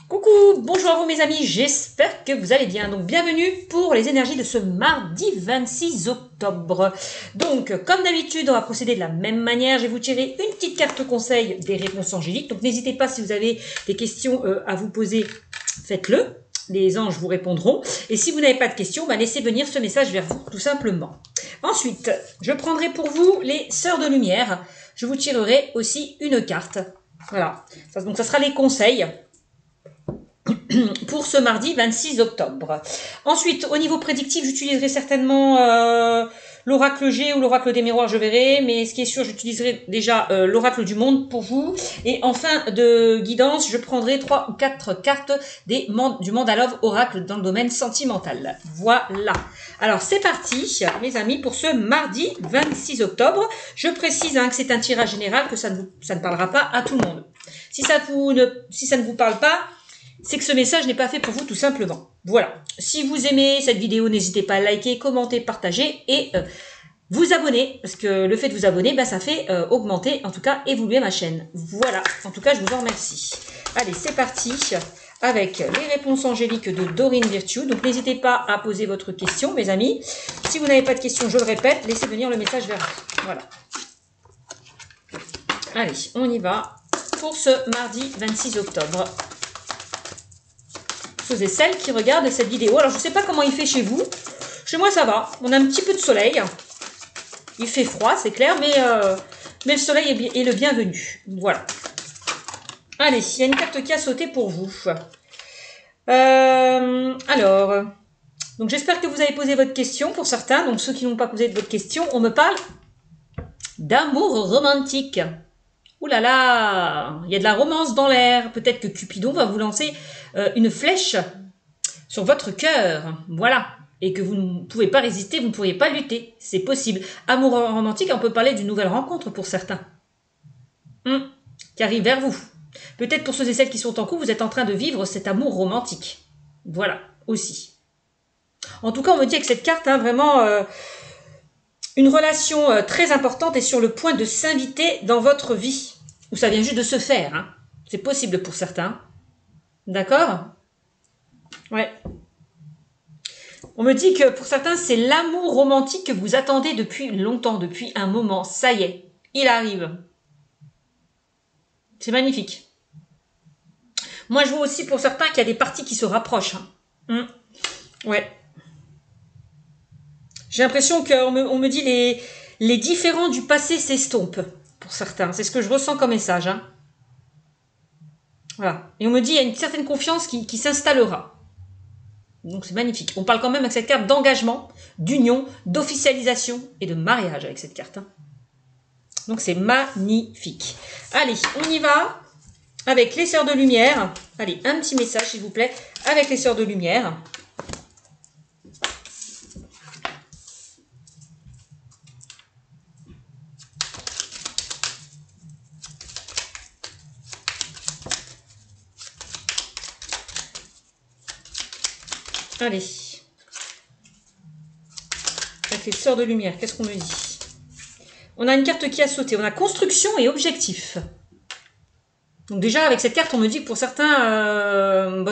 Coucou, bonjour à vous mes amis, j'espère que vous allez bien. Donc bienvenue pour les énergies de ce mardi 26 octobre. Donc comme d'habitude, on va procéder de la même manière. Je vais vous tirer une petite carte conseil des réponses angéliques. Donc n'hésitez pas, si vous avez des questions à vous poser, faites-le. Les anges vous répondront. Et si vous n'avez pas de questions, laissez venir ce message vers vous, tout simplement. Ensuite, je prendrai pour vous les sœurs de lumière. Je vous tirerai aussi une carte. Voilà. Donc ça sera les conseils pour ce mardi 26 octobre. Ensuite, au niveau prédictif, j'utiliserai certainement l'oracle G ou l'oracle des miroirs, je verrai. Mais ce qui est sûr, j'utiliserai déjà l'oracle du monde pour vous. Et en fin de guidance, je prendrai 3 ou 4 cartes du Mandalove oracle dans le domaine sentimental. Voilà. Alors, c'est parti, mes amis, pour ce mardi 26 octobre. Je précise que c'est un tirage général, que ça ne parlera pas à tout le monde. Si ça ne vous parle pas, c'est que ce message n'est pas fait pour vous tout simplement. Voilà. Si vous aimez cette vidéo, n'hésitez pas à liker, commenter, partager et vous abonner. Parce que le fait de vous abonner, ça fait augmenter, en tout cas, évoluer ma chaîne. Voilà. En tout cas, je vous en remercie. Allez, c'est parti avec les réponses angéliques de Dorine Virtue. Donc, n'hésitez pas à poser votre question, mes amis. Si vous n'avez pas de questions, je le répète, laissez venir le message vers vous. Voilà. Allez, on y va pour ce mardi 26 octobre. Ceux et celles qui regardent cette vidéo. Alors, je ne sais pas comment il fait chez vous. Chez moi, ça va. On a un petit peu de soleil. Il fait froid, c'est clair, mais le soleil est le bienvenu. Voilà. Allez, il y a une carte qui a sauté pour vous. Alors, donc j'espère que vous avez posé votre question pour certains. Donc, ceux qui n'ont pas posé votre question, on me parle d'amour romantique. Ouh là là, il y a de la romance dans l'air. Peut-être que Cupidon va vous lancer une flèche sur votre cœur. Voilà. Et que vous ne pouvez pas résister, vous ne pourriez pas lutter. C'est possible. Amour romantique, on peut parler d'une nouvelle rencontre pour certains. Qui arrive vers vous. Peut-être pour ceux et celles qui sont en couple, vous êtes en train de vivre cet amour romantique. Voilà, aussi. En tout cas, on me dit avec cette carte, vraiment... une relation très importante est sur le point de s'inviter dans votre vie. Ou ça vient juste de se faire. C'est possible pour certains. D'accord? Ouais. On me dit que pour certains, c'est l'amour romantique que vous attendez depuis longtemps, depuis un moment. Ça y est, il arrive. C'est magnifique. Moi, je vois aussi pour certains qu'il y a des parties qui se rapprochent. Ouais. J'ai l'impression qu'on me dit les différends du passé s'estompent pour certains. C'est ce que je ressens comme message. Voilà. Et on me dit qu'il y a une certaine confiance qui s'installera. Donc c'est magnifique. On parle quand même avec cette carte d'engagement, d'union, d'officialisation et de mariage avec cette carte. Donc c'est magnifique. Allez, on y va avec les sœurs de lumière. Allez, un petit message s'il vous plaît avec les sœurs de lumière. Allez. Avec les sœurs de lumière, qu'est-ce qu'on me dit? On a une carte qui a sauté. On a construction et objectif. Donc déjà, avec cette carte, on me dit que pour certains,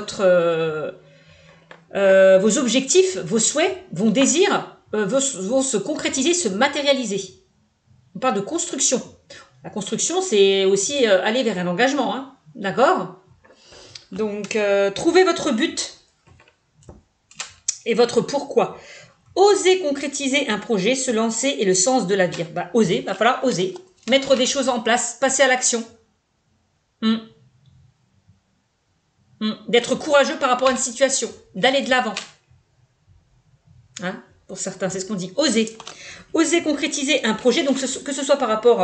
vos objectifs, vos souhaits, vos désirs vont se concrétiser, se matérialiser. On parle de construction. La construction, c'est aussi aller vers un engagement. D'accord? Donc, trouvez votre but et votre pourquoi. Osez concrétiser un projet, se lancer et le sens de la vie. Oser, va falloir oser. Mettre des choses en place, passer à l'action. D'être courageux par rapport à une situation. D'aller de l'avant. Pour certains, c'est ce qu'on dit. Oser. Oser concrétiser un projet, donc que ce soit par rapport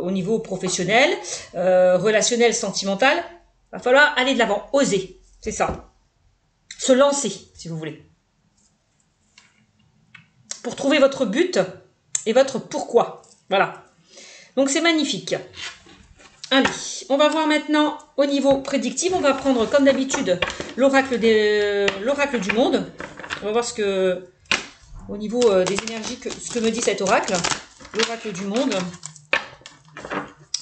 au niveau professionnel, relationnel, sentimental. Va falloir aller de l'avant. Oser. C'est ça. Se lancer, si vous voulez. Pour trouver votre but et votre pourquoi. Voilà. Donc, c'est magnifique. Allez, on va voir maintenant au niveau prédictif. On va prendre, comme d'habitude, l'oracle du monde. On va voir au niveau des énergies, ce que me dit cet oracle. L'oracle du monde.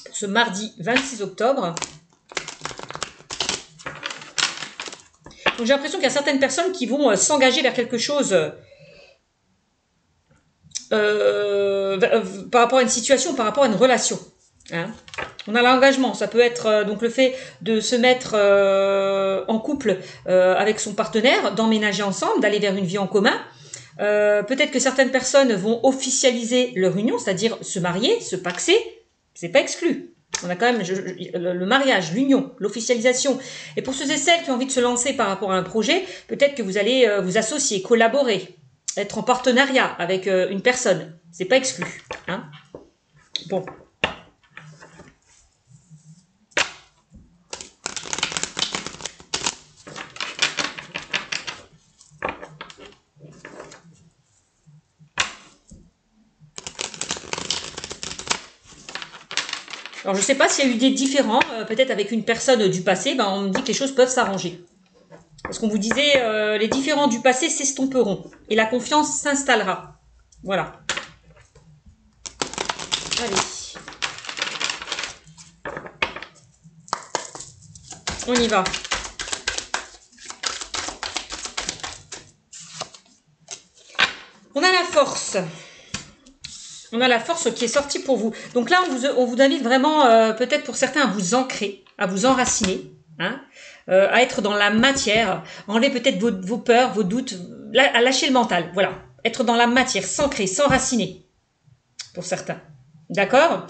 Pour ce mardi 26 octobre. J'ai l'impression qu'il y a certaines personnes qui vont s'engager vers quelque chose par rapport à une situation, par rapport à une relation. Hein. On a l'engagement, ça peut être donc le fait de se mettre en couple avec son partenaire, d'emménager ensemble, d'aller vers une vie en commun. Peut-être que certaines personnes vont officialiser leur union, c'est-à-dire se marier, se paxer, c'est pas exclu. On a quand même le mariage, l'union, l'officialisation. Et pour ceux et celles qui ont envie de se lancer par rapport à un projet, peut-être que vous allez vous associer, collaborer, être en partenariat avec une personne. C'est pas exclu. Hein. Bon. Alors, je ne sais pas s'il y a eu des différends, peut-être avec une personne du passé, ben, on me dit que les choses peuvent s'arranger. Parce qu'on vous disait, les différends du passé s'estomperont et la confiance s'installera. Voilà. Allez. On y va. On a la force. On a la force qui est sortie pour vous. Donc là, on vous invite vraiment, peut-être pour certains, à vous ancrer, à vous enraciner, hein, à être dans la matière, enlever peut-être vos peurs, vos doutes, à lâcher le mental. Voilà, être dans la matière, s'ancrer, s'enraciner, pour certains. D'accord.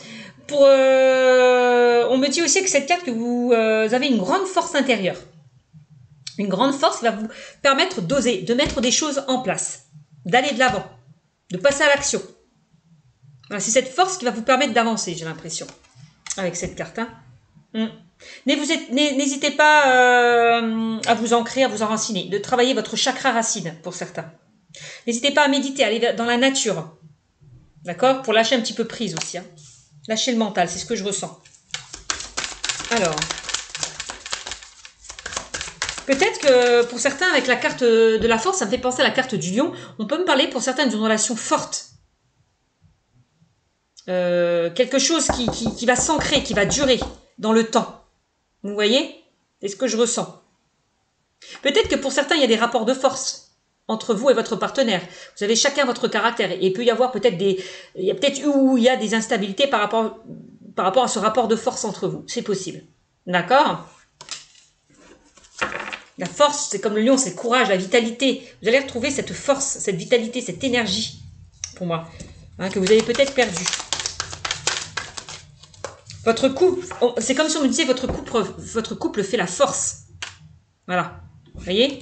On me dit aussi que cette carte, que vous avez une grande force intérieure. Une grande force qui va vous permettre d'oser, de mettre des choses en place, d'aller de l'avant, de passer à l'action. C'est cette force qui va vous permettre d'avancer, j'ai l'impression, avec cette carte. Hein. N'hésitez pas à vous ancrer, à vous enraciner, de travailler votre chakra racine, pour certains. N'hésitez pas à méditer, à aller dans la nature, d'accord, pour lâcher un petit peu prise aussi. Hein. Lâcher le mental, c'est ce que je ressens. Alors, peut-être que pour certains, avec la carte de la force, ça me fait penser à la carte du lion, on peut me parler pour certains d'une relation forte. Quelque chose qui va s'ancrer, qui va durer dans le temps. Vous voyez? C'est ce que je ressens. Peut-être que pour certains, il y a des rapports de force entre vous et votre partenaire. Vous avez chacun votre caractère. Et il peut y avoir peut-être il y a des instabilités par rapport à ce rapport de force entre vous. C'est possible. D'accord? La force, c'est comme le lion, c'est le courage, la vitalité. Vous allez retrouver cette force, cette vitalité, cette énergie, pour moi, hein, que vous avez peut-être perdue. Votre couple, c'est comme si on me disait votre couple fait la force. Voilà. Vous voyez?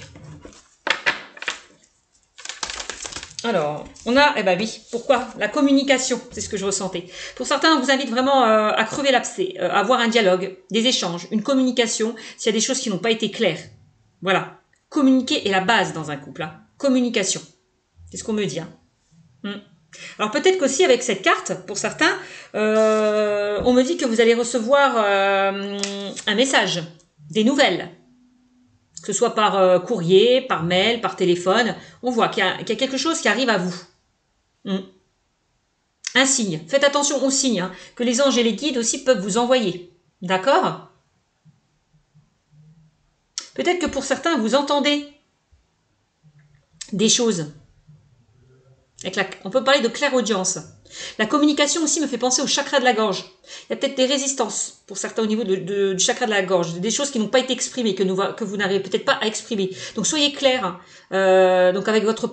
Alors, on a, eh ben oui, pourquoi? La communication, c'est ce que je ressentais. Pour certains, on vous invite vraiment à crever l'abcès, à avoir un dialogue, des échanges, une communication, s'il y a des choses qui n'ont pas été claires. Voilà. Communiquer est la base dans un couple. Hein. Communication. C'est ce qu'on me dit. Hein. Alors peut-être qu'aussi avec cette carte, pour certains, on me dit que vous allez recevoir un message, des nouvelles, que ce soit par courrier, par mail, par téléphone. On voit qu'il y a quelque chose qui arrive à vous. Un signe. Faites attention aux signes hein, que les anges et les guides aussi peuvent vous envoyer. D'accord? Peut-être que pour certains, vous entendez des choses. On peut parler de clairaudience. La communication aussi me fait penser au chakra de la gorge. Il y a peut-être des résistances pour certains au niveau du chakra de la gorge, des choses qui n'ont pas été exprimées, que vous n'arrivez peut-être pas à exprimer. Donc soyez clair. Donc avec votre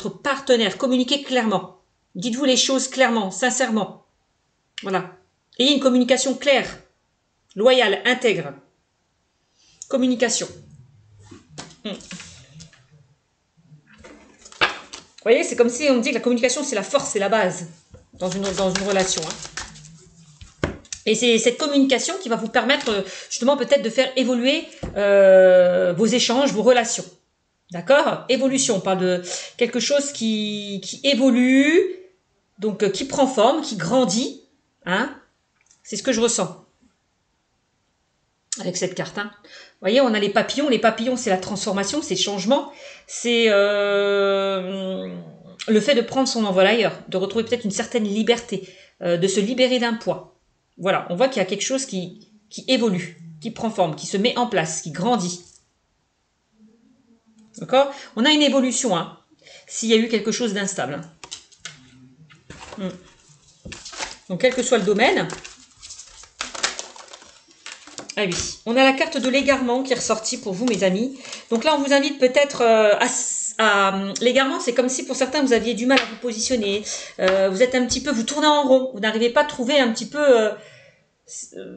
partenaire, communiquez clairement. Dites-vous les choses clairement, sincèrement. Voilà. Ayez une communication claire, loyale, intègre. Communication. Vous voyez, c'est comme si on me dit que la communication, c'est la force, c'est la base dans une relation. Hein. Et c'est cette communication qui va vous permettre justement peut-être de faire évoluer vos échanges, vos relations. D'accord? Évolution, on parle de quelque chose qui évolue, donc qui prend forme, qui grandit. Hein. C'est ce que je ressens avec cette carte. Hein. Vous voyez, on a les papillons. Les papillons, c'est la transformation, c'est le changement. C'est le fait de prendre son envol ailleurs, de retrouver peut-être une certaine liberté, de se libérer d'un poids. Voilà, on voit qu'il y a quelque chose qui évolue, qui prend forme, qui se met en place, qui grandit. D'accord? On a une évolution, hein, s'il y a eu quelque chose d'instable. Donc, quel que soit le domaine. Ah oui, on a la carte de l'égarement qui est ressortie pour vous, mes amis. Donc là, on vous invite peut-être l'égarement, c'est comme si pour certains, vous aviez du mal à vous positionner. Vous êtes un petit peu, vous tournez en rond. Vous n'arrivez pas à trouver un petit peu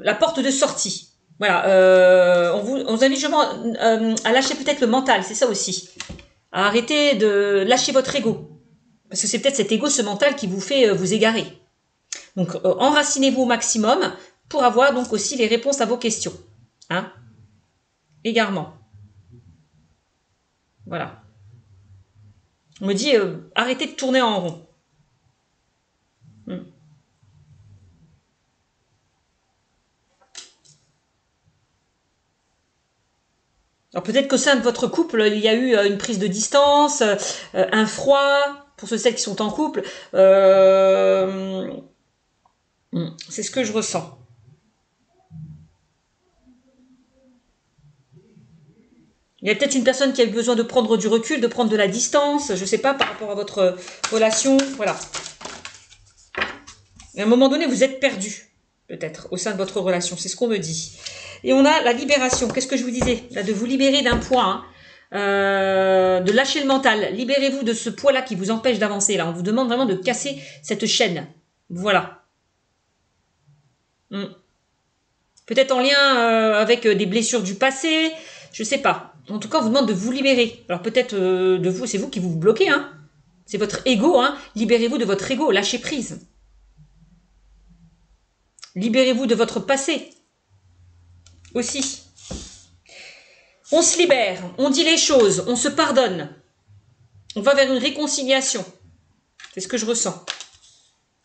la porte de sortie. Voilà, on vous invite justement à lâcher peut-être le mental, c'est ça aussi. À arrêter de lâcher votre ego. Parce que c'est peut-être cet ego, ce mental qui vous fait vous égarer. Donc, enracinez-vous au maximum pour avoir donc aussi les réponses à vos questions. Hein? Égarement. Voilà. On me dit, arrêtez de tourner en rond. Alors peut-être qu'au sein de votre couple, il y a eu une prise de distance, un froid, pour celles qui sont en couple. C'est ce que je ressens. Il y a peut-être une personne qui a eu besoin de prendre du recul, de prendre de la distance, je ne sais pas, par rapport à votre relation. Voilà. Et à un moment donné, vous êtes perdu, peut-être, au sein de votre relation. C'est ce qu'on me dit. Et on a la libération. Qu'est-ce que je vous disais? Là, de vous libérer d'un poids, de lâcher le mental. Libérez-vous de ce poids-là qui vous empêche d'avancer. Là, on vous demande vraiment de casser cette chaîne. Voilà. Peut-être en lien avec des blessures du passé, je sais pas. En tout cas, on vous demande de vous libérer. Alors peut-être de vous, c'est vous qui vous bloquez, hein. C'est votre ego, hein. Libérez-vous de votre ego, lâchez prise. Libérez-vous de votre passé. Aussi. On se libère, on dit les choses, on se pardonne. On va vers une réconciliation. C'est ce que je ressens.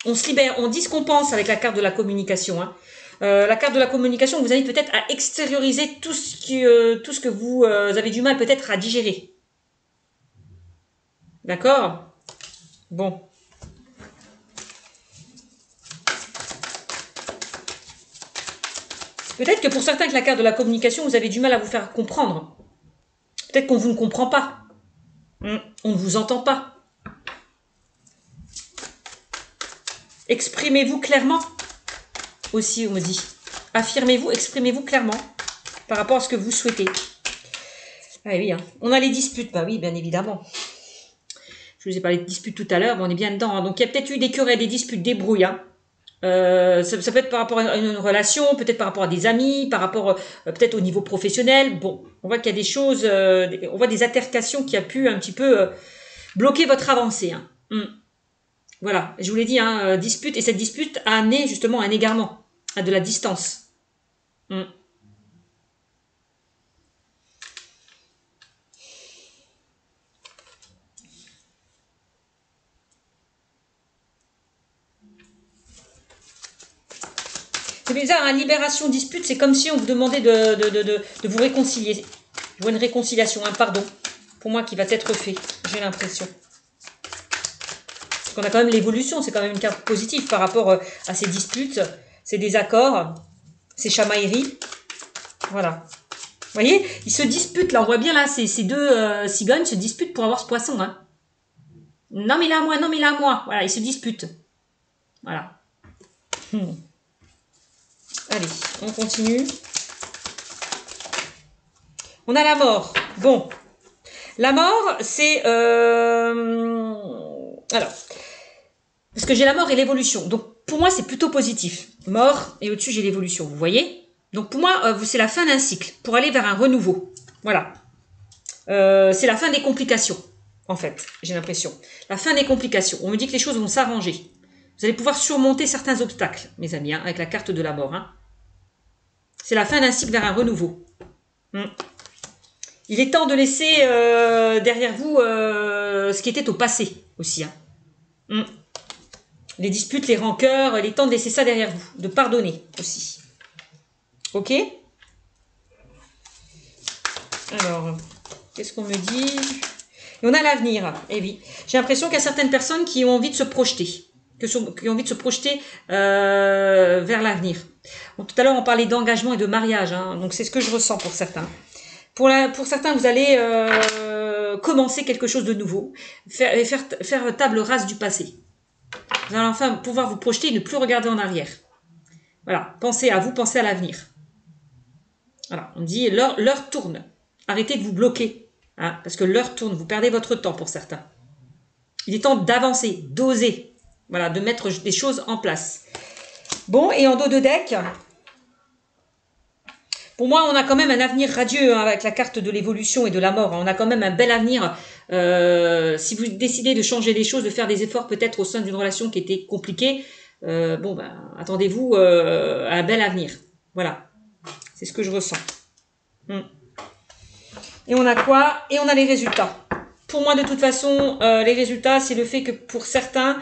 On se libère, on dit ce qu'on pense avec la carte de la communication, hein. La carte de la communication vous invite peut-être à extérioriser tout ce que vous avez du mal peut-être à digérer. D'accord? Bon. Peut-être que pour certains, avec la carte de la communication, vous avez du mal à vous faire comprendre. Peut-être qu'on vous ne comprend pas. On ne vous entend pas. Exprimez-vous clairement. Aussi, on me dit. Affirmez-vous, exprimez-vous clairement par rapport à ce que vous souhaitez. Ah oui, hein. On a les disputes. Bah oui, bien évidemment. Je vous ai parlé de disputes tout à l'heure, mais on est bien dedans. Hein. Donc, il y a peut-être eu des querelles, des disputes, des brouilles. Hein. Ça peut être par rapport à une relation, peut-être par rapport à des amis, par rapport peut-être au niveau professionnel. Bon, on voit qu'il y a des choses, on voit des altercations qui a pu un petit peu bloquer votre avancée. Hein. Voilà, je vous l'ai dit, hein, dispute, et cette dispute a amené justement un égarement, à de la distance. C'est bizarre, hein, libération, dispute, c'est comme si on vous demandait de vous réconcilier. Je vois une réconciliation, un pardon, pour moi qui va être fait, j'ai l'impression. Parce qu'on a quand même l'évolution, c'est quand même une carte positive par rapport à ces disputes, ces désaccords, ces chamailleries. Voilà. Vous voyez, ils se disputent, là, on voit bien là, ces deux cigognes se disputent pour avoir ce poisson. Hein. Non mais il a à moi, non mais il a à moi. Voilà, ils se disputent. Voilà. Allez, on continue. On a la mort. Bon. La mort, c'est... Alors, parce que j'ai la mort et l'évolution. Donc, pour moi, c'est plutôt positif. Mort, et au-dessus, j'ai l'évolution. Vous voyez? Donc, pour moi, c'est la fin d'un cycle, pour aller vers un renouveau. Voilà. C'est la fin des complications, en fait, j'ai l'impression. La fin des complications. On me dit que les choses vont s'arranger. Vous allez pouvoir surmonter certains obstacles, mes amis, hein, avec la carte de la mort. Hein. C'est la fin d'un cycle vers un renouveau. Il est temps de laisser derrière vous ce qui était au passé aussi. Hein. Les disputes, les rancœurs, il est temps de laisser ça derrière vous. De pardonner aussi. Ok? Alors, qu'est-ce qu'on me dit? Et on a l'avenir. Eh oui. J'ai l'impression qu'il y a certaines personnes qui ont envie de se projeter. Qui ont envie de se projeter vers l'avenir. Bon, tout à l'heure, on parlait d'engagement et de mariage. Hein, donc, c'est ce que je ressens pour certains. Pour certains, vous allez commencer quelque chose de nouveau, faire table rase du passé. Vous allez enfin pouvoir vous projeter et ne plus regarder en arrière. Voilà, pensez à vous, pensez à l'avenir. Voilà, on dit l'heure tourne. Arrêtez de vous bloquer, hein, parce que l'heure tourne, vous perdez votre temps pour certains. Il est temps d'avancer, d'oser, voilà, de mettre des choses en place. Bon, et en dos de deck, pour moi, on a quand même un avenir radieux, hein, avec la carte de l'évolution et de la mort. On a quand même un bel avenir. Si vous décidez de changer les choses, de faire des efforts peut-être au sein d'une relation qui était compliquée, bon, ben, attendez-vous à un bel avenir. Voilà, c'est ce que je ressens. Et on a quoi? Et on a les résultats. Pour moi, de toute façon, les résultats, c'est le fait que pour certains,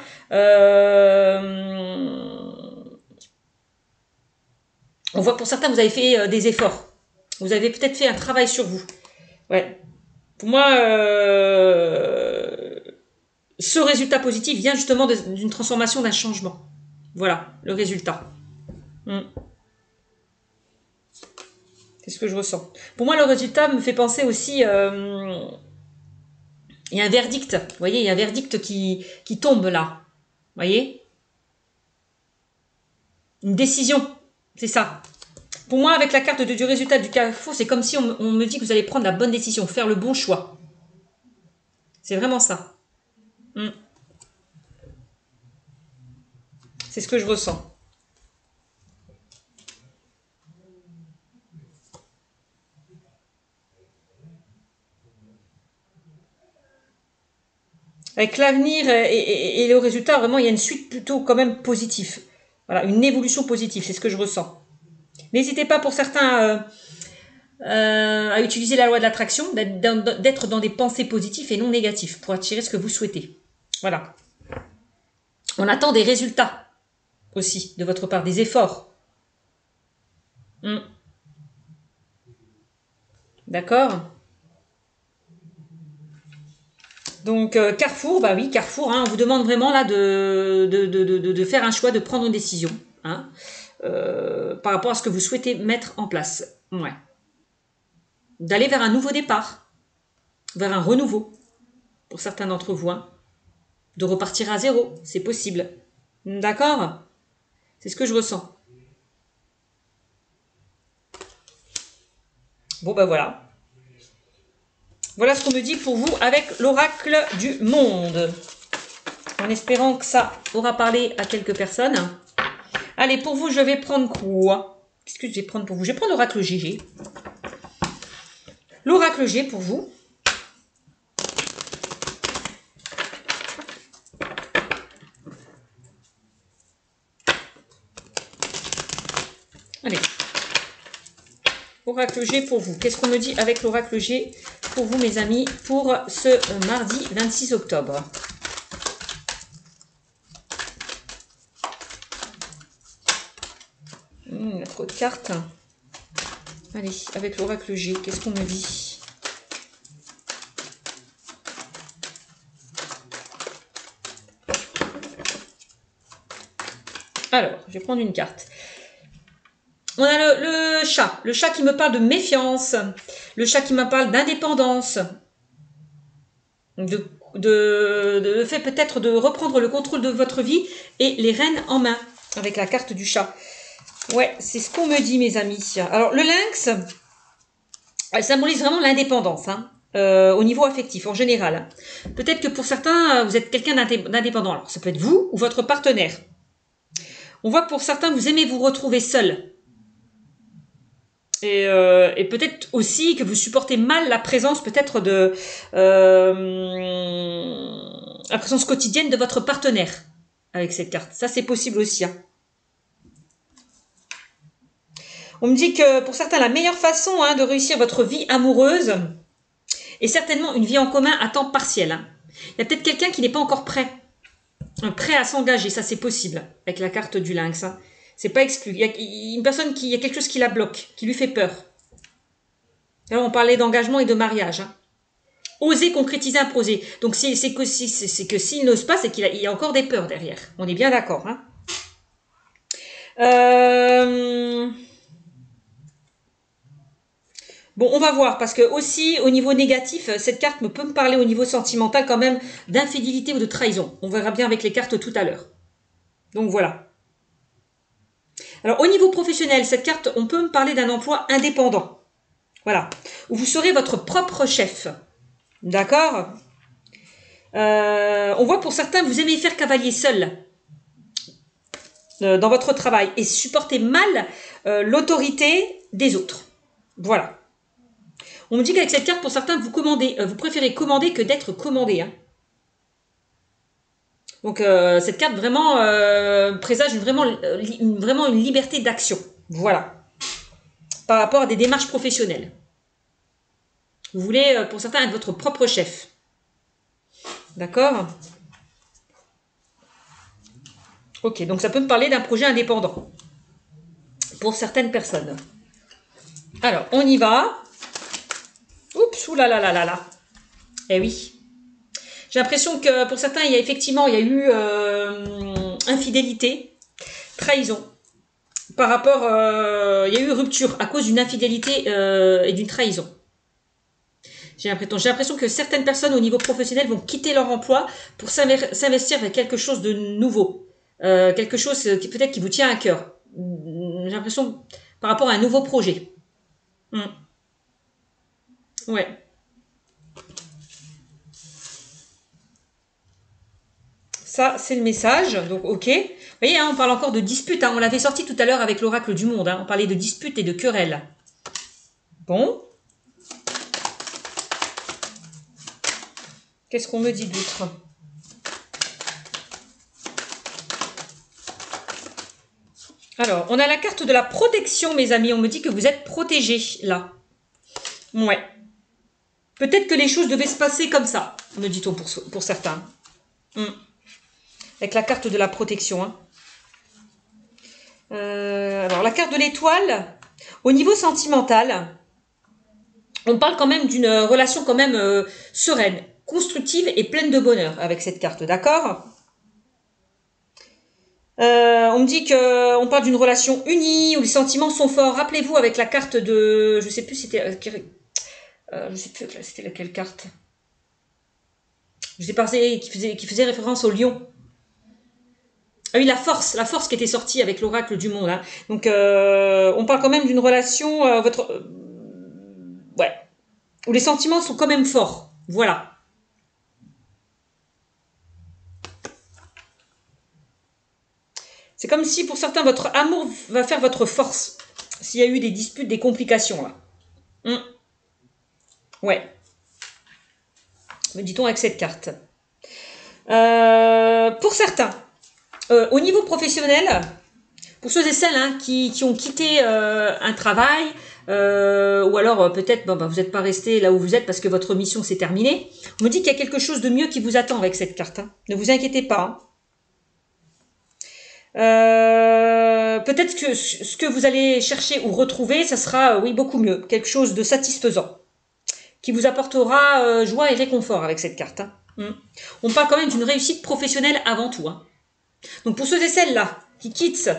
on voit pour certains, vous avez fait des efforts. Vous avez peut-être fait un travail sur vous. Ouais. Pour moi, ce résultat positif vient justement d'une transformation, d'un changement. Voilà, le résultat. C'est ce que je ressens. Pour moi, le résultat me fait penser aussi... il y a un verdict. Vous voyez, il y a un verdict qui tombe là. Vous voyez? Une décision. C'est ça. Pour moi, avec la carte du résultat du carrefour, c'est comme si on me dit que vous allez prendre la bonne décision, faire le bon choix. C'est vraiment ça. C'est ce que je ressens. Avec l'avenir et le résultat, vraiment, il y a une suite plutôt quand même positive. Voilà, une évolution positive, c'est ce que je ressens. N'hésitez pas pour certains à utiliser la loi de l'attraction, d'être dans des pensées positives et non négatives pour attirer ce que vous souhaitez. Voilà. On attend des résultats aussi de votre part, des efforts. D'accord ? Donc Carrefour, bah oui, Carrefour, hein, on vous demande vraiment là de faire un choix, de prendre une décision, hein, par rapport à ce que vous souhaitez mettre en place. Ouais. D'aller vers un nouveau départ, vers un renouveau, pour certains d'entre vous, hein, de repartir à zéro, c'est possible. D'accord ? C'est ce que je ressens. Bon ben voilà. Voilà ce qu'on me dit pour vous avec l'oracle du monde. En espérant que ça aura parlé à quelques personnes. Allez, pour vous, je vais prendre quoi? Qu'est-ce que je vais prendre pour vous? Je vais prendre l'oracle GG. L'oracle G pour vous. Allez. Oracle G pour vous. Qu'est-ce qu'on me dit avec l'oracle G pour vous, mes amis, pour ce mardi 26 octobre? Il y a trop de cartes. Allez, avec l'oracle G, qu'est-ce qu'on me dit? Alors, je vais prendre une carte. On a le chat qui me parle de méfiance, le chat qui me parle d'indépendance, de fait peut-être de reprendre le contrôle de votre vie et les rênes en main avec la carte du chat. Ouais, c'est ce qu'on me dit, mes amis. Alors, le lynx, elle symbolise vraiment l'indépendance, hein, au niveau affectif, en général. Peut-être que pour certains, vous êtes quelqu'un d'indépendant. Alors, ça peut être vous ou votre partenaire. On voit que pour certains, vous aimez vous retrouver seul. Et peut-être aussi que vous supportez mal la présence peut-être de la présence quotidienne de votre partenaire avec cette carte. Ça, c'est possible aussi. Hein. On me dit que pour certains, la meilleure façon de réussir votre vie amoureuse est certainement une vie en commun à temps partiel. Hein. Il y a peut-être quelqu'un qui n'est pas encore prêt à s'engager. Ça, c'est possible avec la carte du lynx. Hein. C'est pas exclu. Il y a une personne il y a quelque chose qui la bloque, qui lui fait peur. Alors, on parlait d'engagement et de mariage. Hein. Oser concrétiser un projet. Donc, c'est que s'il n'ose pas, c'est qu'il y a encore des peurs derrière. On est bien d'accord. Hein. Bon, on va voir, parce que aussi, au niveau négatif, cette carte peut me parler au niveau sentimental quand même d'infidélité ou de trahison. On verra bien avec les cartes tout à l'heure. Donc voilà. Alors, au niveau professionnel, cette carte, on peut me parler d'un emploi indépendant. Voilà. Où vous serez votre propre chef. D'accord? On voit pour certains, vous aimez faire cavalier seul dans votre travail et supporter mal l'autorité des autres. Voilà. On me dit qu'avec cette carte, pour certains, vous préférez commander que d'être commandé. Hein. Donc, cette carte vraiment présage vraiment une liberté d'action. Voilà. Par rapport à des démarches professionnelles. Vous voulez, pour certains, être votre propre chef. D'accord? Ok, donc ça peut me parler d'un projet indépendant. Pour certaines personnes. Alors, on y va. Oups, oulalalala. Eh oui. J'ai l'impression que pour certains, il y a eu infidélité, trahison. Par rapport, il y a eu rupture à cause d'une infidélité et d'une trahison. J'ai l'impression que certaines personnes au niveau professionnel vont quitter leur emploi pour s'investir vers quelque chose de nouveau. Quelque chose peut-être qui vous tient à cœur. J'ai l'impression par rapport à un nouveau projet. Ouais. Ça, c'est le message. Donc, ok. Vous voyez, hein, on parle encore de dispute. Hein. On l'avait sorti tout à l'heure avec l'oracle du monde. Hein. On parlait de dispute et de querelle. Bon. Qu'est-ce qu'on me dit d'autre? Alors, on a la carte de la protection, mes amis. On me dit que vous êtes protégés, là. Ouais. Peut-être que les choses devaient se passer comme ça, me dit-on pour certains. Avec la carte de la protection. Hein. Alors, la carte de l'étoile, au niveau sentimental, on parle quand même d'une relation quand même sereine, constructive et pleine de bonheur avec cette carte, d'accord? On me dit qu'on parle d'une relation unie, où les sentiments sont forts. Rappelez-vous avec la carte de... Je sais plus c'était... je sais plus c'était laquelle carte. Je vous ai parlé qui faisait référence au lion. Ah oui, la force qui était sortie avec l'oracle du monde. Hein. Donc, on parle quand même d'une relation, ouais, où les sentiments sont quand même forts. Voilà. C'est comme si pour certains, votre amour va faire votre force. S'il y a eu des disputes, des complications là. Ouais. Me dit-on avec cette carte. Pour certains, au niveau professionnel, pour ceux et celles hein, qui ont quitté un travail, ou alors peut-être vous n'êtes pas resté là où vous êtes parce que votre mission s'est terminée, on me dit qu'il y a quelque chose de mieux qui vous attend avec cette carte. Hein. Ne vous inquiétez pas. Peut-être que ce que vous allez chercher ou retrouver, ça sera oui beaucoup mieux, quelque chose de satisfaisant, qui vous apportera joie et réconfort avec cette carte. Hein. On parle quand même d'une réussite professionnelle avant tout. Hein. Donc pour ceux et celles-là qui quittent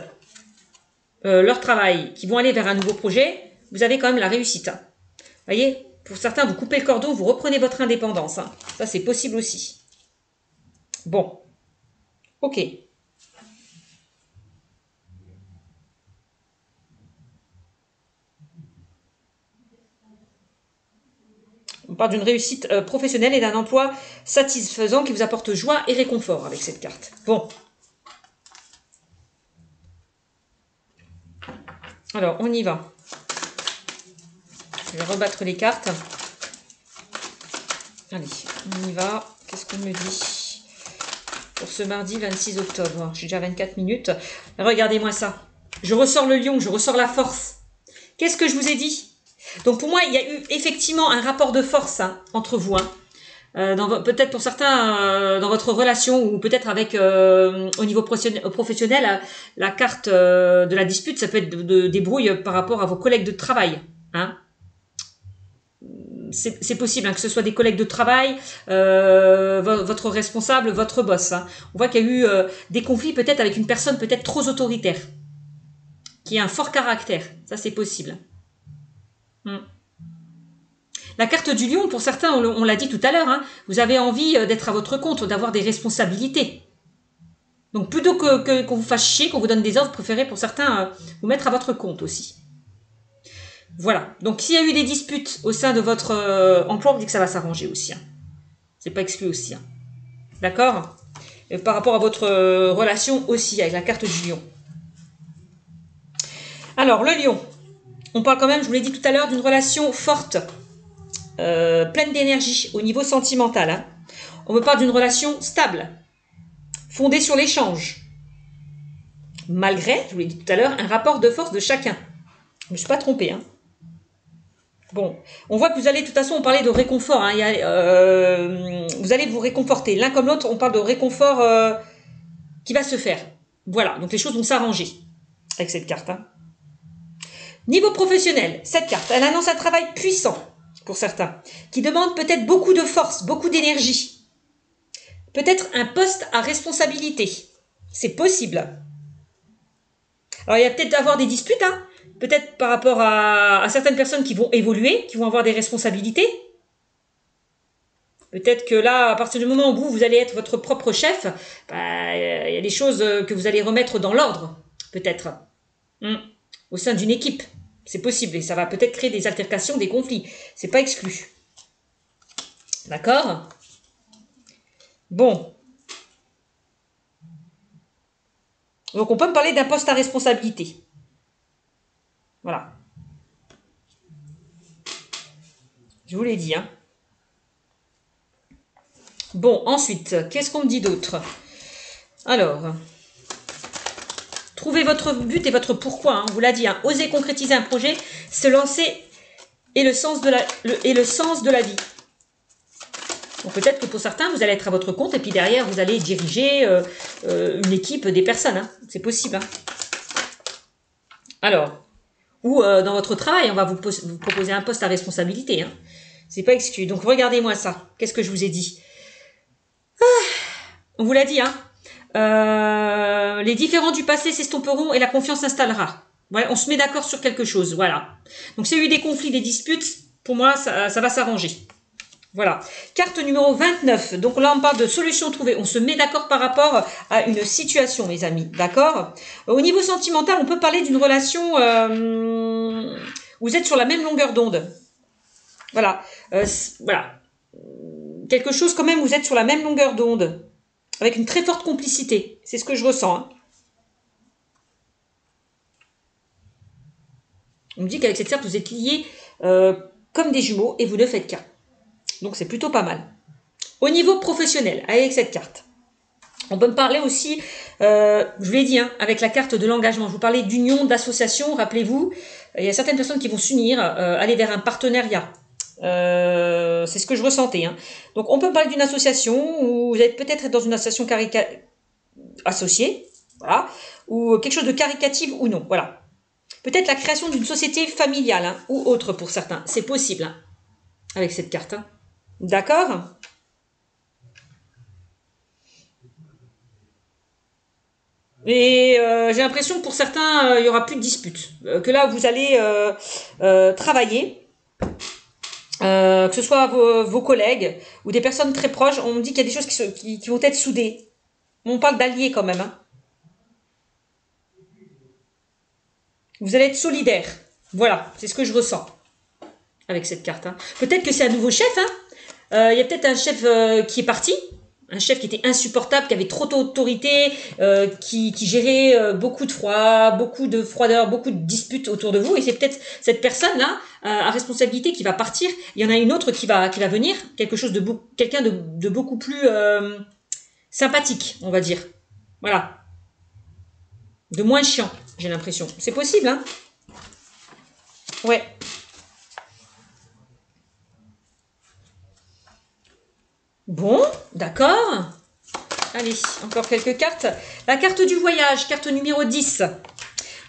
leur travail, qui vont aller vers un nouveau projet, vous avez quand même la réussite. Hein. Vous voyez, pour certains, vous coupez le cordon, vous reprenez votre indépendance. Hein. Ça, c'est possible aussi. Bon. Ok. On parle d'une réussite professionnelle et d'un emploi satisfaisant qui vous apporte joie et réconfort avec cette carte. Bon. Alors, on y va. Je vais rebattre les cartes. Allez, on y va. Qu'est-ce qu'on me dit pour ce mardi 26 octobre? J'ai déjà 24 minutes. Regardez-moi ça. Je ressors le lion, je ressors la force. Qu'est-ce que je vous ai dit? Donc pour moi, il y a eu effectivement un rapport de force hein, entre vous. Hein. Peut-être pour certains dans votre relation ou peut-être avec au niveau professionnel la carte de la dispute, ça peut être des brouilles par rapport à vos collègues de travail. Hein. C'est possible hein, que ce soit des collègues de travail, votre responsable, votre boss. Hein. On voit qu'il y a eu des conflits peut-être avec une personne peut-être trop autoritaire, qui a un fort caractère. Ça c'est possible. La carte du lion, pour certains, on l'a dit tout à l'heure, hein, vous avez envie d'être à votre compte, d'avoir des responsabilités. Donc plutôt qu'on vous fasse chier, qu'on vous donne des ordres, préférez pour certains vous mettre à votre compte aussi. Voilà. Donc s'il y a eu des disputes au sein de votre emploi, on dit que ça va s'arranger aussi. Hein. C'est pas exclu aussi. Hein. D'accord? Par rapport à votre relation aussi avec la carte du lion. Alors le lion, on parle quand même, je vous l'ai dit tout à l'heure, d'une relation forte, pleine d'énergie au niveau sentimental. Hein. On me parle d'une relation stable, fondée sur l'échange. Malgré, je vous l'ai dit tout à l'heure, un rapport de force de chacun. Je ne me suis pas trompée. Hein. Bon, on voit que vous allez, de toute façon, on parlait de réconfort. Hein, vous allez vous réconforter. L'un comme l'autre, on parle de réconfort qui va se faire. Voilà, donc les choses vont s'arranger avec cette carte. Hein. Niveau professionnel, cette carte, elle annonce un travail puissant pour certains, qui demande peut-être beaucoup de force, beaucoup d'énergie. Peut-être un poste à responsabilité. C'est possible. Alors, il y a peut-être avoir des disputes, hein. Peut-être par rapport à certaines personnes qui vont évoluer, qui vont avoir des responsabilités. Peut-être que là, à partir du moment où vous allez être votre propre chef, bah, y a des choses que vous allez remettre dans l'ordre, peut-être, au sein d'une équipe. C'est possible et ça va peut-être créer des altercations, des conflits. C'est pas exclu. D'accord ? Bon. Donc on peut me parler d'un poste à responsabilité. Voilà. Je vous l'ai dit. Hein. Bon, ensuite, qu'est-ce qu'on me dit d'autre? Alors, trouvez votre but et votre pourquoi. Hein, on vous l'a dit. Hein, osez concrétiser un projet, se lancer et le sens de la vie. Donc peut-être que pour certains, vous allez être à votre compte et puis derrière, vous allez diriger une équipe, des personnes. Hein. C'est possible. Hein. Alors, ou dans votre travail, on va vous proposer un poste à responsabilité. Hein. C'est pas exclu. Donc regardez-moi ça. Qu'est-ce que je vous ai dit? On vous l'a dit. Hein. Les différends du passé s'estomperont et la confiance s'installera. Ouais, on se met d'accord sur quelque chose. Voilà. Donc s'il y a eu des conflits, des disputes, pour moi, ça va s'arranger. Voilà. Carte numéro 29. Donc là, on parle de solutions trouvées. On se met d'accord par rapport à une situation, mes amis. D'accord? Au niveau sentimental, on peut parler d'une relation où vous êtes sur la même longueur d'onde. Voilà. Voilà. Quelque chose quand même, vous êtes sur la même longueur d'onde. Avec une très forte complicité. C'est ce que je ressens. Hein. On me dit qu'avec cette carte, vous êtes liés comme des jumeaux et vous ne faites qu'un. Donc c'est plutôt pas mal. Au niveau professionnel, avec cette carte, on peut me parler aussi, je vous l'ai dit, hein, avec la carte de l'engagement. Je vous parlais d'union, d'association, rappelez-vous. Il y a certaines personnes qui vont s'unir, aller vers un partenariat. C'est ce que je ressentais. Hein. Donc on peut parler d'une association, où vous êtes peut-être dans une association associée, voilà, ou quelque chose de caricative ou non. Voilà. Peut-être la création d'une société familiale, hein, ou autre pour certains. C'est possible, hein, avec cette carte. Hein. D'accord? Et j'ai l'impression que pour certains, il n'y aura plus de disputes. Que là, vous allez travailler, que ce soit vos collègues ou des personnes très proches. On me dit qu'il y a des choses qui vont être soudées. On parle d'alliés quand même. Hein. Vous allez être solidaires. Voilà, c'est ce que je ressens avec cette carte. Hein. Peut-être que c'est un nouveau chef. Hein. Y a peut-être un chef qui est parti. Un chef qui était insupportable, qui avait trop d'autorité, qui gérait beaucoup de froid, beaucoup de froideur, beaucoup de disputes autour de vous. Et c'est peut-être cette personne-là à responsabilité qui va partir. Il y en a une autre qui va venir, quelqu'un de beaucoup plus sympathique, on va dire. Voilà. De moins chiant, j'ai l'impression. C'est possible, hein? Ouais. Bon, d'accord. Allez, encore quelques cartes. La carte du voyage, carte numéro 10.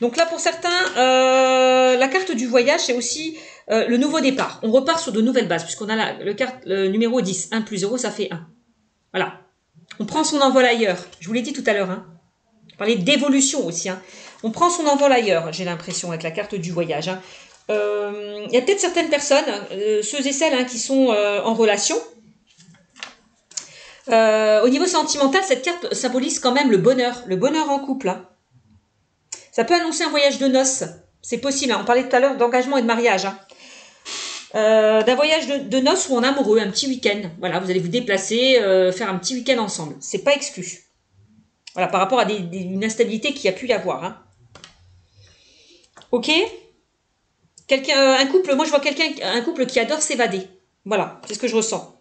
Donc là, pour certains, la carte du voyage, c'est aussi le nouveau départ. On repart sur de nouvelles bases, puisqu'on a le numéro 10. 1 plus 0, ça fait 1. Voilà. On prend son envol ailleurs. Je vous l'ai dit tout à l'heure. Hein. On parlait d'évolution aussi. Hein. On prend son envol ailleurs, j'ai l'impression, avec la carte du voyage. Hein. Il y a peut-être certaines personnes, ceux et celles qui sont en relation. Au niveau sentimental, cette carte symbolise quand même le bonheur en couple. Hein. Ça peut annoncer un voyage de noces, c'est possible. Hein. On parlait tout à l'heure d'engagement et de mariage. Hein. D'un voyage de noces ou en amoureux, un petit week-end. Voilà, vous allez vous déplacer, faire un petit week-end ensemble. C'est pas exclu. Voilà, par rapport à une instabilité qu'il y a pu y avoir. Hein. Ok. Un couple, moi je vois un couple qui adore s'évader. Voilà, c'est ce que je ressens.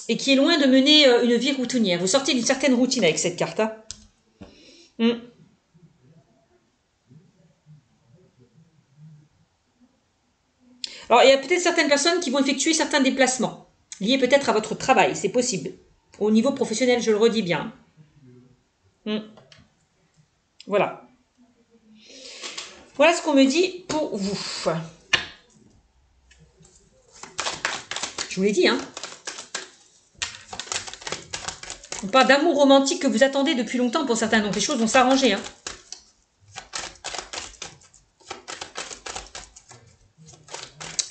Et qui est loin de mener une vie routinière. Vous sortez d'une certaine routine avec cette carte. Hein. Alors, il y a peut-être certaines personnes qui vont effectuer certains déplacements, liés peut-être à votre travail, c'est possible. Au niveau professionnel, je le redis bien. Voilà. Voilà ce qu'on me dit pour vous. Je vous l'ai dit, hein. On parle d'amour romantique que vous attendez depuis longtemps pour certains, donc les choses vont s'arranger, hein.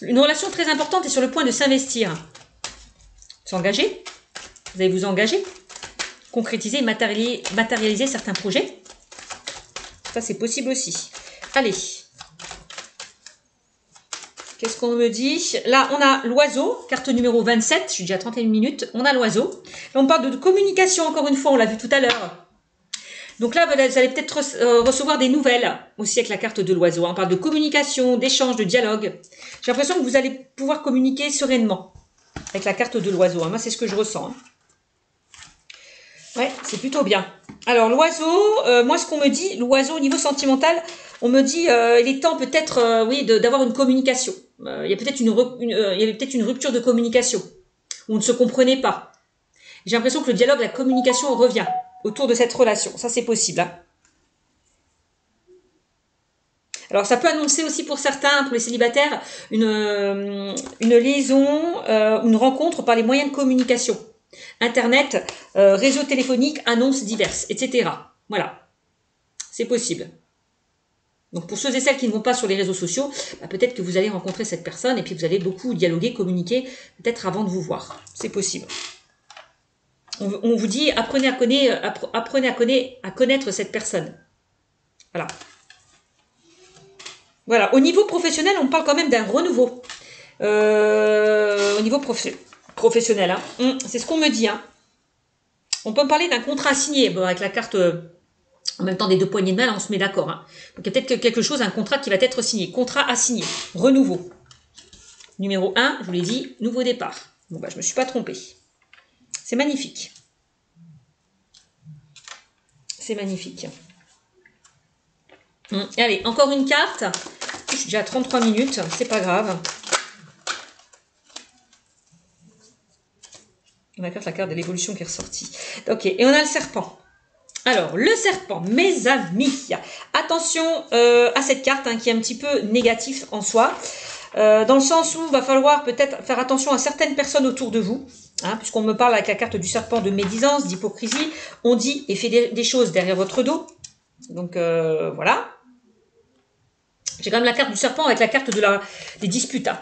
Une relation très importante est sur le point de s'investir. S'engager. Vous allez vous engager. Concrétiser, matérialiser certains projets. Ça, c'est possible aussi. Allez. Qu'est-ce qu'on me dit? Là, on a l'oiseau, carte numéro 27. Je suis déjà à 31 minutes. On a l'oiseau. Là, on parle de communication, encore une fois. On l'a vu tout à l'heure. Donc là, vous allez peut-être recevoir des nouvelles aussi avec la carte de l'oiseau. On parle de communication, d'échange, de dialogue. J'ai l'impression que vous allez pouvoir communiquer sereinement avec la carte de l'oiseau. Moi, c'est ce que je ressens. Hein. Ouais, c'est plutôt bien. Alors, l'oiseau, moi, ce qu'on me dit, l'oiseau au niveau sentimental, on me dit, il est temps peut-être, oui, d'avoir une communication. Il y a peut-être une rupture de communication. Où on ne se comprenait pas. J'ai l'impression que le dialogue, la communication revient autour de cette relation. Ça, c'est possible. Hein. Alors, ça peut annoncer aussi pour certains, pour les célibataires, une liaison, une rencontre par les moyens de communication. Internet, réseau téléphonique, annonces diverses, etc. Voilà. C'est possible. Donc, pour ceux et celles qui ne vont pas sur les réseaux sociaux, peut-être que vous allez rencontrer cette personne et puis vous allez beaucoup dialoguer, communiquer, peut-être avant de vous voir. C'est possible. On vous dit, apprenez à connaître cette personne. Voilà. Voilà. Au niveau professionnel, on parle quand même d'un renouveau. Au niveau professionnel, hein. C'est ce qu'on me dit. Hein. On peut me parler d'un contrat signé. Bon, avec la carte, en même temps des 2 poignées de main, là, on se met d'accord. Hein. Donc, il y a peut-être quelque chose, un contrat qui va être signé. Contrat à signer. Renouveau. Numéro 1, je vous l'ai dit, nouveau départ. Bon, je ne me suis pas trompée. C'est magnifique. C'est magnifique. Allez, encore une carte. Je suis déjà à 33 minutes, c'est pas grave. On a la carte de l'évolution qui est ressortie. Ok, et on a le serpent. Alors, le serpent, mes amis. Attention à cette carte qui est un petit peu négative en soi. Dans le sens où il va falloir peut-être faire attention à certaines personnes autour de vous. Hein, puisqu'on me parle avec la carte du serpent de médisance, d'hypocrisie. On dit et fait des choses derrière votre dos. Donc, voilà. J'ai quand même la carte du serpent avec la carte des disputes. Hein.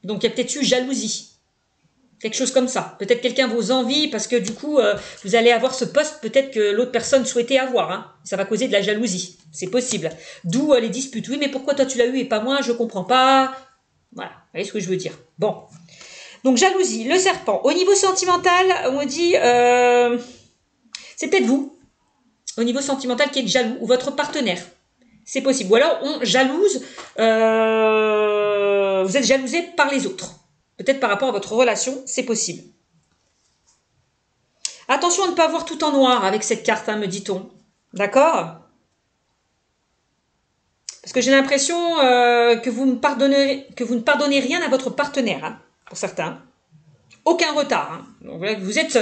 Donc, il y a peut-être eu jalousie. Quelque chose comme ça. Peut-être quelqu'un vous envie parce que du coup, vous allez avoir ce poste peut-être que l'autre personne souhaitait avoir. Hein. Ça va causer de la jalousie. C'est possible. D'où les disputes. Oui, mais pourquoi toi tu l'as eu et pas moi? Je comprends pas. Voilà. Vous voyez ce que je veux dire. Bon. Donc, jalousie. Le serpent. Au niveau sentimental, on dit... c'est peut-être vous. Au niveau sentimental qui êtes jaloux. Ou votre partenaire. C'est possible. Ou alors, on jalouse... vous êtes jalousé par les autres. Peut-être par rapport à votre relation, c'est possible. Attention à ne pas voir tout en noir avec cette carte, me dit-on. D'accord? Parce que j'ai l'impression que vous ne pardonnez rien à votre partenaire, pour certains. Aucun retard. Donc, vous êtes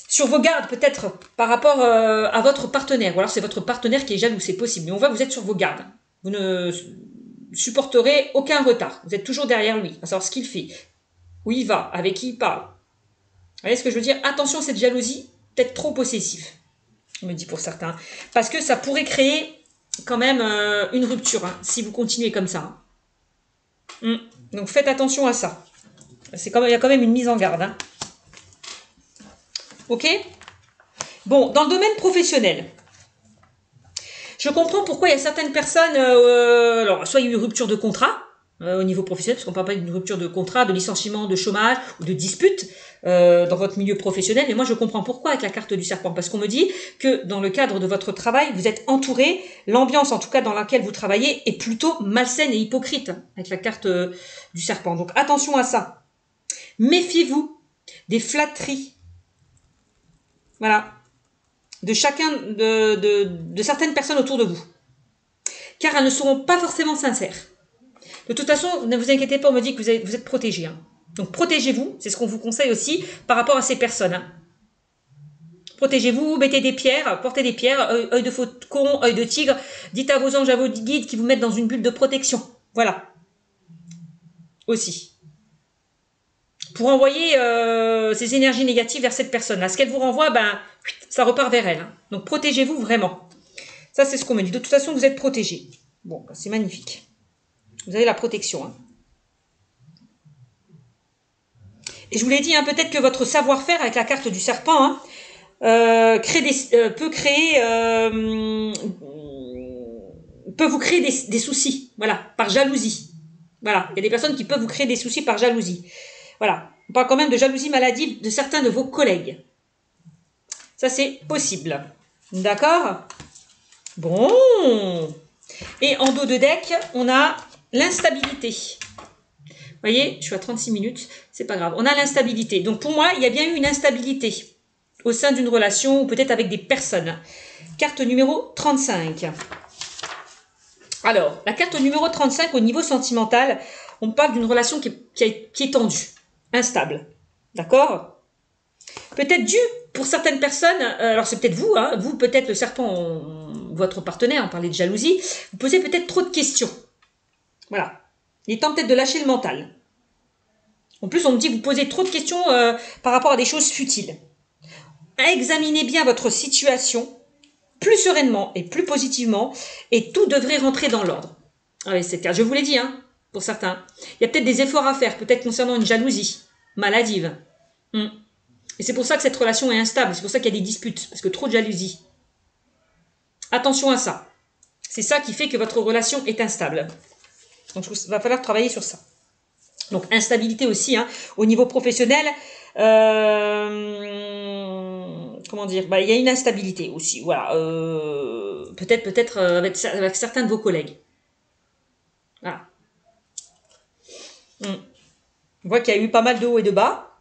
sur vos gardes peut-être par rapport à votre partenaire. Ou alors c'est votre partenaire qui est jaloux, c'est possible. Mais on voit que vous êtes sur vos gardes. Vous ne supporterez aucun retard. Vous êtes toujours derrière lui, à savoir ce qu'il fait. Où il va, avec qui il parle. Vous voyez ce que je veux dire? Attention à cette jalousie, peut-être trop possessif, on me dit pour certains. Parce que ça pourrait créer quand même une rupture, hein, si vous continuez comme ça. Donc faites attention à ça. Il y a quand même une mise en garde. Hein. Ok? Bon, dans le domaine professionnel, je comprends pourquoi il y a certaines personnes, alors soit il y a eu une rupture de contrat au niveau professionnel, parce qu'on parle pas d'une rupture de contrat, de licenciement, de chômage ou de dispute dans votre milieu professionnel, mais moi je comprends pourquoi avec la carte du serpent, parce qu'on me dit que dans le cadre de votre travail, vous êtes entouré, l'ambiance en tout cas dans laquelle vous travaillez est plutôt malsaine et hypocrite avec la carte du serpent. Donc attention à ça. Méfiez-vous des flatteries. Voilà. De certaines personnes autour de vous. Car elles ne seront pas forcément sincères. De toute façon, ne vous inquiétez pas, on me dit que vous êtes protégés. Hein. Donc protégez-vous, c'est ce qu'on vous conseille aussi par rapport à ces personnes. Hein. Protégez-vous, mettez des pierres, portez des pierres, œil de faucon, œil de tigre. Dites à vos anges, à vos guides qui vous mettent dans une bulle de protection. Voilà. Aussi. Pour envoyer ces énergies négatives vers cette personne-là. Ce qu'elle vous renvoie, ben, ça repart vers elle. Hein. Donc protégez-vous vraiment. Ça, c'est ce qu'on me dit. De toute façon, vous êtes protégés. Bon, c'est magnifique. Vous avez la protection. Hein. Et je vous l'ai dit, hein, peut-être que votre savoir-faire avec la carte du serpent hein, peut vous créer des soucis. Voilà, par jalousie. Voilà, il y a des personnes qui peuvent vous créer des soucis par jalousie. Voilà, on parle quand même de jalousie maladive de certains de vos collègues. Ça, c'est possible. D'accord? Bon. Et en dos de deck, on a l'instabilité. Vous voyez, je suis à 36 minutes, c'est pas grave. On a l'instabilité. Donc pour moi, il y a bien eu une instabilité au sein d'une relation ou peut-être avec des personnes. Carte numéro 35. Alors, la carte numéro 35 au niveau sentimental, on parle d'une relation qui est tendue, instable. D'accord? Peut-être dû pour certaines personnes, alors c'est peut-être vous, hein, vous peut-être le serpent, votre partenaire, on parlait de jalousie, vous posez peut-être trop de questions. Voilà. Il est temps peut-être de lâcher le mental. En plus, on me dit que vous posez trop de questions par rapport à des choses futiles. Examinez bien votre situation plus sereinement et plus positivement et tout devrait rentrer dans l'ordre. Ah oui, c'est le cas. Je vous l'ai dit, hein, pour certains. Il y a peut-être des efforts à faire, peut-être concernant une jalousie maladive. Et c'est pour ça que cette relation est instable. C'est pour ça qu'il y a des disputes, parce que trop de jalousie. Attention à ça. C'est ça qui fait que votre relation est instable. Donc, il va falloir travailler sur ça. Donc, instabilité aussi, hein, au niveau professionnel. Comment dire, il y a une instabilité aussi. Voilà. Peut-être avec certains de vos collègues. Voilà. On voit qu'il y a eu pas mal de hauts et de bas.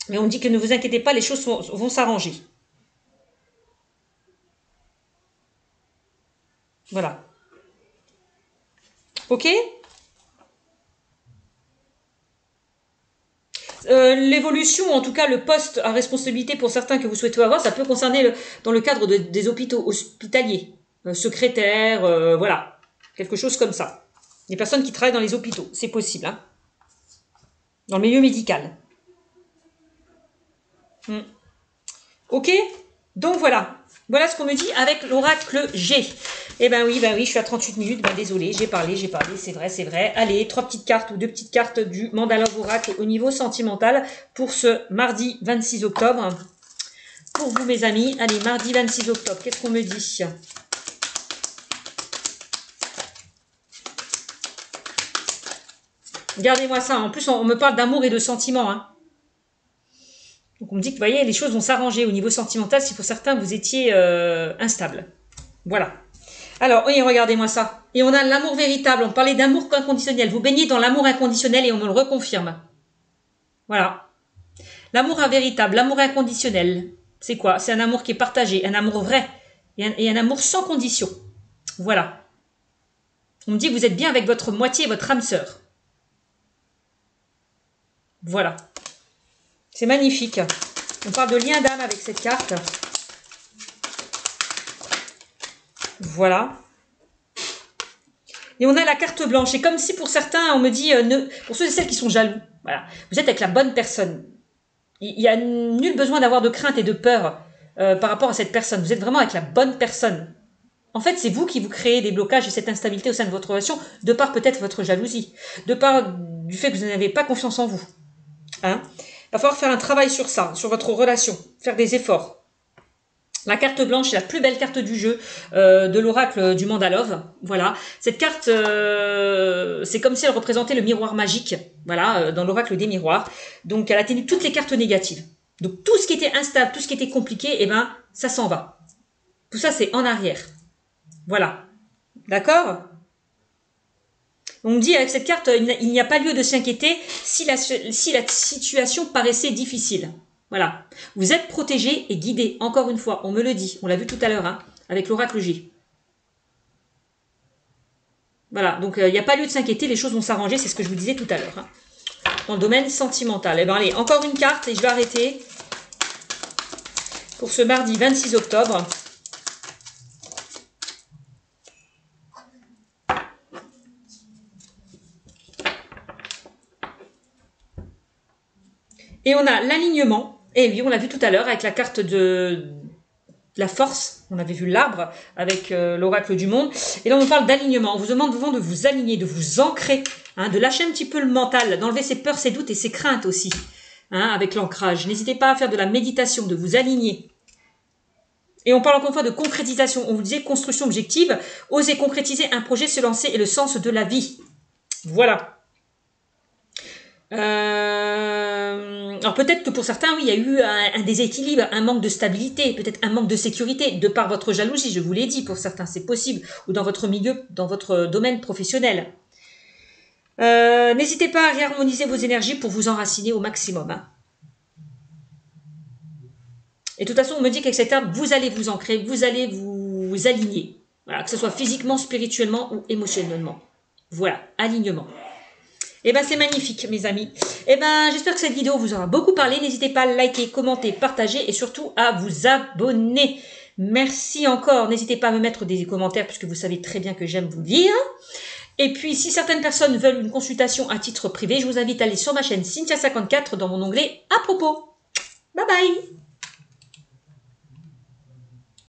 Mais on dit que ne vous inquiétez pas, les choses vont s'arranger. Voilà. Ok? L'évolution, en tout cas le poste à responsabilité pour certains que vous souhaitez avoir, ça peut concerner dans le cadre des hôpitaux hospitaliers. Secrétaire, voilà. Quelque chose comme ça. Des personnes qui travaillent dans les hôpitaux, c'est possible. Hein, dans le milieu médical. Ok? Donc voilà. Voilà ce qu'on me dit avec l'oracle G. Eh ben oui, je suis à 38 minutes. Désolé, j'ai parlé, c'est vrai. Allez, 3 petites cartes ou 2 petites cartes du Mandala Oracle au niveau sentimental pour ce mardi 26 octobre. Pour vous, mes amis. Allez, mardi 26 octobre, qu'est-ce qu'on me dit? Regardez-moi ça. En plus, on me parle d'amour et de sentiments, hein. Donc on me dit que, vous voyez, les choses vont s'arranger au niveau sentimental si pour certains vous étiez instable. Voilà. Alors, oui, regardez-moi ça. Et on a l'amour véritable. On parlait d'amour inconditionnel. Vous baignez dans l'amour inconditionnel et on me le reconfirme. Voilà. L'amour véritable, l'amour inconditionnel. C'est quoi? C'est un amour qui est partagé, un amour vrai et un amour sans condition. Voilà. On me dit que vous êtes bien avec votre moitié, votre âme sœur. Voilà. C'est magnifique. On parle de lien d'âme avec cette carte. Voilà. Et on a la carte blanche. Et comme si pour certains, on me dit, pour ceux et celles qui sont jaloux, voilà, vous êtes avec la bonne personne. Il n'y a nul besoin d'avoir de crainte et de peur par rapport à cette personne. Vous êtes vraiment avec la bonne personne. En fait, c'est vous qui vous créez des blocages et cette instabilité au sein de votre relation, de par peut-être votre jalousie, de par du fait que vous n'avez pas confiance en vous. Hein? Il va falloir faire un travail sur ça, sur votre relation, faire des efforts. La carte blanche est la plus belle carte du jeu de l'oracle du Mandalove. Voilà, cette carte, c'est comme si elle représentait le miroir magique. Voilà, dans l'oracle des miroirs. Donc, elle a tenu toutes les cartes négatives. Donc, tout ce qui était instable, tout ce qui était compliqué, eh ben, ça s'en va. Tout ça, c'est en arrière. Voilà, d'accord? On me dit avec cette carte, il n'y a pas lieu de s'inquiéter si la situation paraissait difficile. Voilà. Vous êtes protégé et guidé. Encore une fois, on me le dit. On l'a vu tout à l'heure, hein, avec l'oracle J. Voilà. Donc, il n'y a pas lieu de s'inquiéter. Les choses vont s'arranger. C'est ce que je vous disais tout à l'heure. Hein, dans le domaine sentimental. Eh bien, allez, encore une carte et je vais arrêter pour ce mardi 26 octobre. Et on a l'alignement. Et oui, on l'a vu tout à l'heure avec la carte de la force. On avait vu l'arbre avec l'oracle du monde. Et là, on parle d'alignement. On vous demande de vous aligner, de vous ancrer, hein, de lâcher un petit peu le mental, d'enlever ses peurs, ses doutes et ses craintes aussi, hein, avec l'ancrage. N'hésitez pas à faire de la méditation, de vous aligner. Et on parle encore une fois de concrétisation. On vous disait construction objective. Oser concrétiser un projet, se lancer et le sens de la vie. Voilà. Alors peut-être que pour certains, oui, il y a eu un déséquilibre, un manque de stabilité, peut-être un manque de sécurité, de par votre jalousie, je vous l'ai dit, pour certains c'est possible, ou dans votre milieu, dans votre domaine professionnel. N'hésitez pas à réharmoniser vos énergies pour vous enraciner au maximum. Hein. Et de toute façon, on me dit qu'avec cette arme, vous allez vous ancrer, vous allez vous aligner. Voilà, que ce soit physiquement, spirituellement ou émotionnellement. Voilà, alignement. Eh ben c'est magnifique mes amis. Eh ben j'espère que cette vidéo vous aura beaucoup parlé. N'hésitez pas à liker, commenter, partager et surtout à vous abonner. Merci encore. N'hésitez pas à me mettre des commentaires puisque vous savez très bien que j'aime vous lire. Et puis si certaines personnes veulent une consultation à titre privé, je vous invite à aller sur ma chaîne Cynthia54 dans mon onglet à propos. Bye bye.